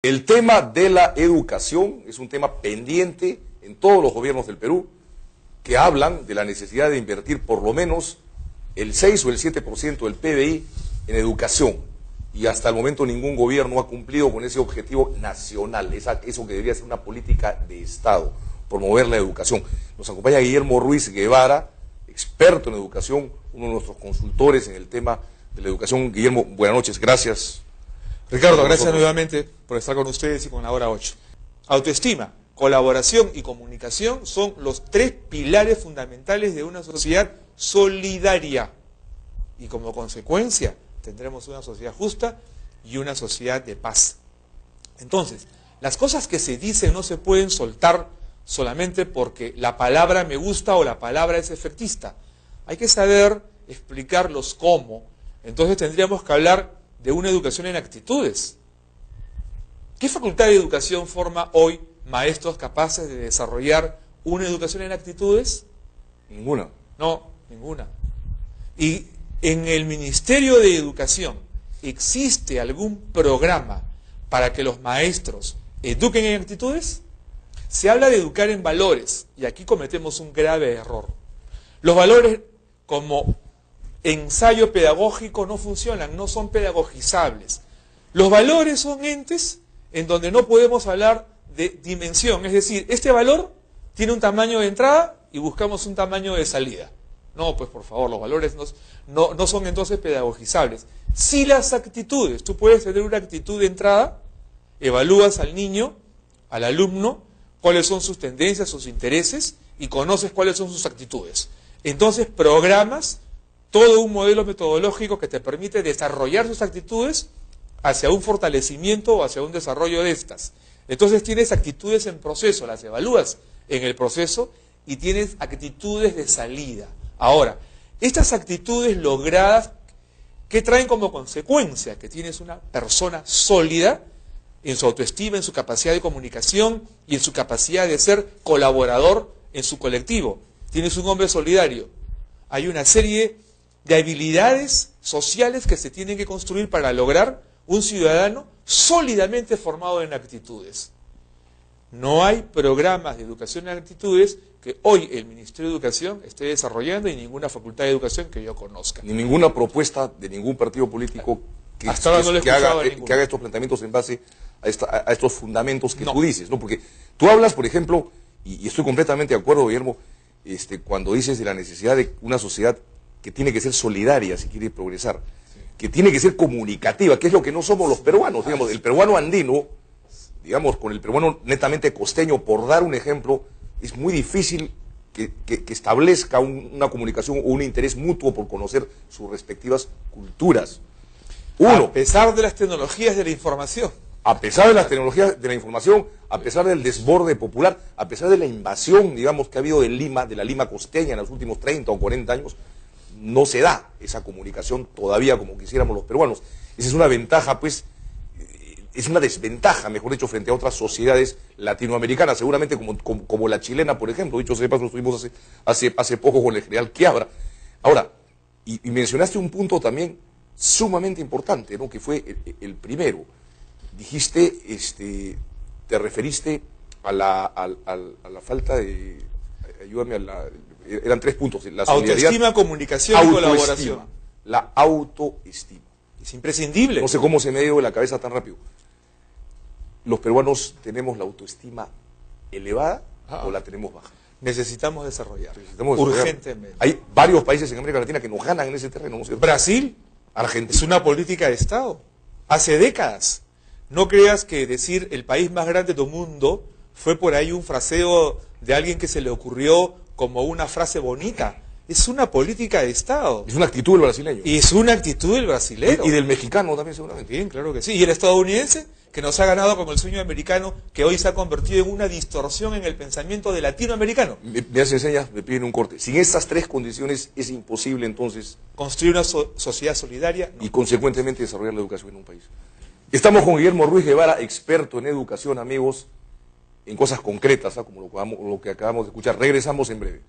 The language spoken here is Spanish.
El tema de la educación es un tema pendiente en todos los gobiernos del Perú, que hablan de la necesidad de invertir por lo menos el 6 o el 7% del PBI en educación. Y hasta el momento ningún gobierno ha cumplido con ese objetivo nacional, eso que debería ser una política de Estado, promover la educación. Nos acompaña Guillermo Ruiz Guevara, experto en educación, uno de nuestros consultores en el tema de la educación. Guillermo, buenas noches, gracias. Ricardo, gracias nuevamente por estar con ustedes y con la hora 8. Autoestima, colaboración y comunicación son los tres pilares fundamentales de una sociedad solidaria. Y como consecuencia tendremos una sociedad justa y una sociedad de paz. Entonces, las cosas que se dicen no se pueden soltar solamente porque la palabra me gusta o la palabra es efectista. Hay que saber explicar los cómo. Entonces tendríamos que hablar de una educación en actitudes. ¿Qué facultad de educación forma hoy maestros capaces de desarrollar una educación en actitudes? Ninguna. No, ninguna. ¿Y en el Ministerio de Educación existe algún programa para que los maestros eduquen en actitudes? Se habla de educar en valores, y aquí cometemos un grave error. Los valores como ensayo pedagógico no funcionan, no son pedagogizables. Los valores son entes en donde no podemos hablar de dimensión, es decir, este valor tiene un tamaño de entrada y buscamos un tamaño de salida. No, pues por favor, los valores no son entonces pedagogizables. Si las actitudes, tú puedes tener una actitud de entrada, evalúas al niño, al alumno, cuáles son sus tendencias, sus intereses, y conoces cuáles son sus actitudes. Entonces programas todo un modelo metodológico que te permite desarrollar sus actitudes hacia un fortalecimiento o hacia un desarrollo de estas. Entonces tienes actitudes en proceso, las evalúas en el proceso y tienes actitudes de salida. Ahora, estas actitudes logradas, ¿qué traen como consecuencia? Que tienes una persona sólida en su autoestima, en su capacidad de comunicación y en su capacidad de ser colaborador en su colectivo. Tienes un hombre solidario. Hay una serie de habilidades sociales que se tienen que construir para lograr un ciudadano sólidamente formado en actitudes. No hay programas de educación en actitudes que hoy el Ministerio de Educación esté desarrollando y ninguna facultad de educación que yo conozca. Ni ninguna propuesta de ningún partido político que haga estos planteamientos en base a estos fundamentos que tú dices, ¿no? Porque tú hablas, por ejemplo, y estoy completamente de acuerdo, Guillermo, cuando dices de la necesidad de una sociedad que tiene que ser solidaria si quiere progresar, que tiene que ser comunicativa, que es lo que no somos los peruanos. Digamos, el peruano andino, digamos, con el peruano netamente costeño, por dar un ejemplo, es muy difícil que establezca una comunicación o un interés mutuo por conocer sus respectivas culturas. A pesar de las tecnologías de la información. A pesar de las tecnologías de la información, a pesar del desborde popular, a pesar de la invasión, digamos, que ha habido de la Lima costeña en los últimos 30 o 40 años, no se da esa comunicación todavía como quisiéramos los peruanos. Esa es una ventaja, pues, es una desventaja, mejor dicho, frente a otras sociedades latinoamericanas, seguramente como la chilena, por ejemplo. Dicho sea de paso, estuvimos hace poco con el general Quiabra. Ahora, y mencionaste un punto también sumamente importante, ¿no? Que fue el primero. Dijiste, te referiste a la falta de, ayúdame, eran 3 puntos. La autoestima, comunicación y colaboración. La autoestima. Es imprescindible. No sé cómo se me dio de la cabeza tan rápido. ¿Los peruanos tenemos la autoestima elevada o la tenemos baja? Necesitamos desarrollar. Urgentemente. Hay varios países en América Latina que nos ganan en ese terreno, ¿no es cierto? Brasil, Argentina. Es una política de Estado. Hace décadas. No creas que decir el país más grande del mundo fue por ahí un fraseo de alguien que se le ocurrió como una frase bonita. Es una política de Estado. Es una actitud del brasileño. Y es una actitud del brasileño. Y del mexicano también, seguramente. Bien, claro que sí. Y el estadounidense, que nos ha ganado como el sueño americano, que hoy se ha convertido en una distorsión en el pensamiento del latinoamericano. Me hacen señas, me piden un corte. Sin estas 3 condiciones es imposible, entonces, construir una sociedad solidaria. Y consecuentemente desarrollar la educación en un país. Estamos con Guillermo Ruiz Guevara, experto en educación, amigos, en cosas concretas, como lo que acabamos de escuchar. Regresamos en breve.